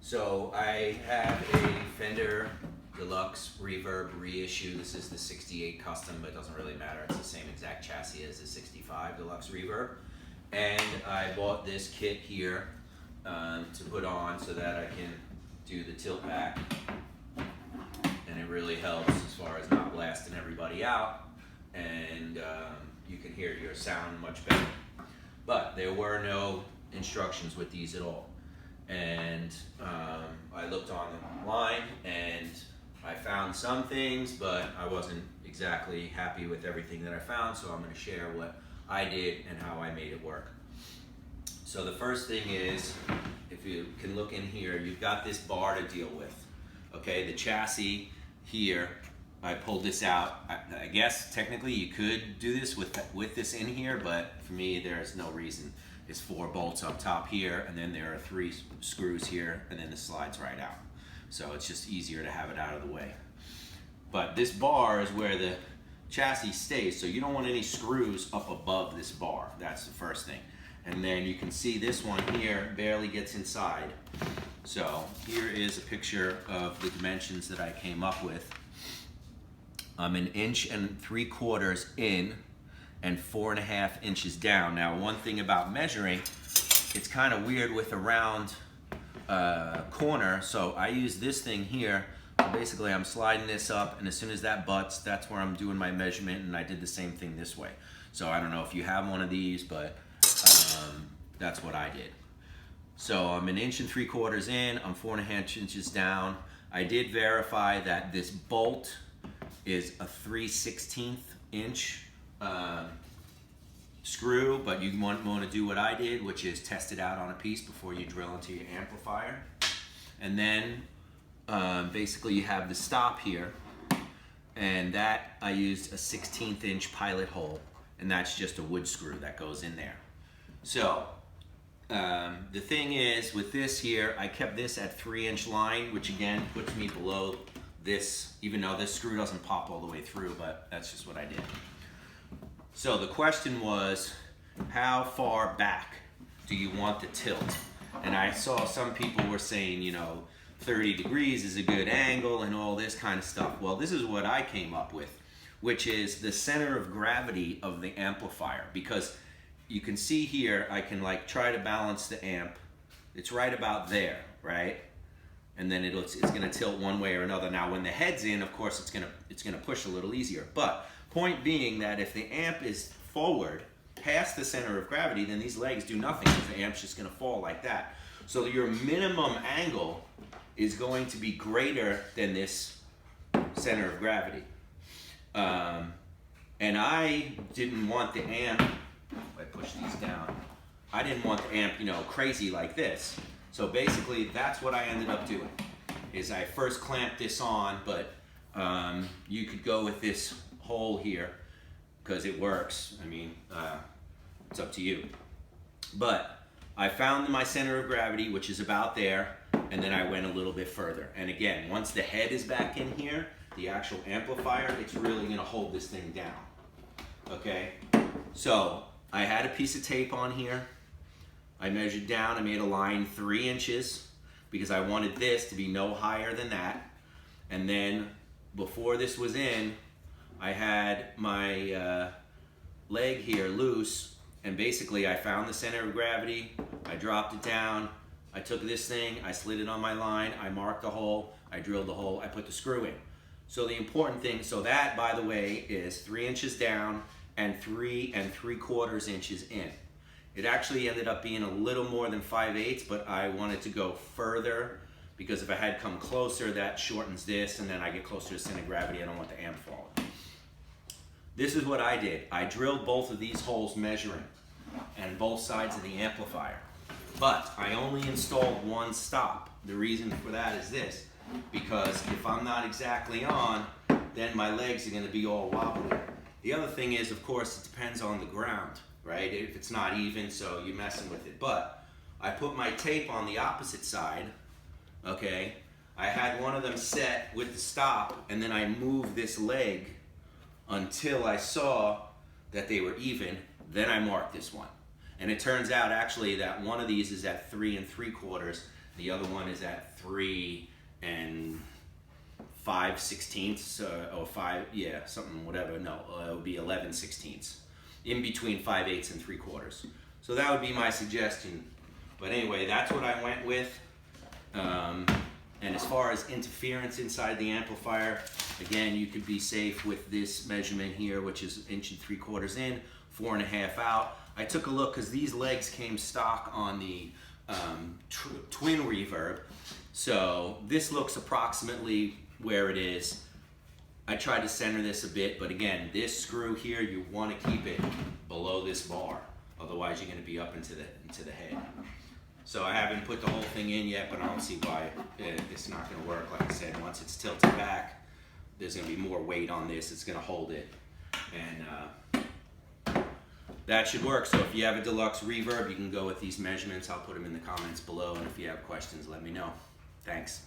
So I have a Fender Deluxe Reverb reissue. This is the 68 custom, but it doesn't really matter. It's the same exact chassis as the 65 Deluxe Reverb. And I bought this kit here to put on so that I can do the tilt back. And it really helps as far as not blasting everybody out. And you can hear your sound much better. But there were no instructions with these at all. And I looked online and I found some things, but I wasn't exactly happy with everything that I found, so I'm going to share what I did and how I made it work. So the first thing is, if you can look in here, you've got this bar to deal with. Okay, the chassis here, I pulled this out. I guess technically you could do this with this in here, but for me there's no reason. It's 4 bolts up top here, and then there are 3 screws here, and then this slides right out. So it's just easier to have it out of the way. But this bar is where the chassis stays, so you don't want any screws up above this bar. That's the first thing. And then you can see this one here barely gets inside. So here is a picture of the dimensions that I came up with. I'm 1 3/4 in and 4.5 inches down. Now, one thing about measuring, it's kind of weird with a round corner, so I use this thing here. So basically I'm sliding this up, and as soon as that butts, that's where I'm doing my measurement, and I did the same thing this way. So I don't know if you have one of these, but that's what I did. So I'm 1 3/4 in, I'm 4.5 inches down. I did verify that this bolt is a 3/16 inch screw, but you want to do what I did, which is test it out on a piece before you drill into your amplifier. And then basically you have the stop here, and that I used a 1/16 inch pilot hole, and that's just a wood screw that goes in there. So the thing is, with this here, I kept this at 3-inch line, which again puts me below this, even though this screw doesn't pop all the way through, but that's just what I did. So the question was, how far back do you want the tilt? And I saw some people were saying, you know, 30 degrees is a good angle and all this kind of stuff. Well, this is what I came up with, which is the center of gravity of the amplifier. Because you can see here, I can like try to balance the amp. It's right about there, right? And then it's gonna tilt one way or another. Now when the head's in, of course it's gonna push a little easier. But point being that if the amp is forward past the center of gravity, then these legs do nothing because the amp's just gonna fall like that. So your minimum angle is going to be greater than this center of gravity. And I didn't want the amp, if I push these down, I didn't want the amp, you know, crazy like this. So basically that's what I ended up doing, is I first clamped this on, but you could go with this hole here because it works. I mean, it's up to you. But I found my center of gravity, which is about there, and then I went a little bit further. And again, once the head is back in here, the actual amplifier, it's really gonna hold this thing down, okay? So I had a piece of tape on here. I measured down, I made a line 3 inches because I wanted this to be no higher than that. And then before this was in, I had my leg here loose, and basically I found the center of gravity, I dropped it down, I took this thing, I slid it on my line, I marked the hole, I drilled the hole, I put the screw in. So the important thing, so that, by the way, is 3 inches down and 3 3/4 inches in. It actually ended up being a little more than 5/8, but I wanted to go further because if I had come closer, that shortens this, and then I get closer to center of gravity. I don't want the amp falling. This is what I did. I drilled both of these holes measuring and both sides of the amplifier. But I only installed one stop. The reason for that is this, because if I'm not exactly on, then my legs are gonna be all wobbly. The other thing is, of course, it depends on the ground, right? If it's not even, so you're messing with it. But I put my tape on the opposite side, okay? I had one of them set with the stop, and then I moved this leg until I saw that they were even, then I marked this one. And it turns out actually that one of these is at 3 3/4 The other one is at 3 5/16, or 5, yeah, something, whatever. No, it would be 11/16, in between 5/8 and 3/4. So that would be my suggestion. But anyway, that's what I went with. And as far as interference inside the amplifier, again, you could be safe with this measurement here, which is 1 3/4 in, 4.5 out. I took a look because these legs came stock on the twin reverb. So this looks approximately where it is. I tried to center this a bit, but again, this screw here, you want to keep it below this bar. Otherwise, you're going to be up into the head. So I haven't put the whole thing in yet, but I don't see why it's not going to work. Like I said, once it's tilted back, there's going to be more weight on this. It's going to hold it. And that should work. So if you have a Deluxe Reverb, you can go with these measurements. I'll put them in the comments below. And if you have questions, let me know. Thanks.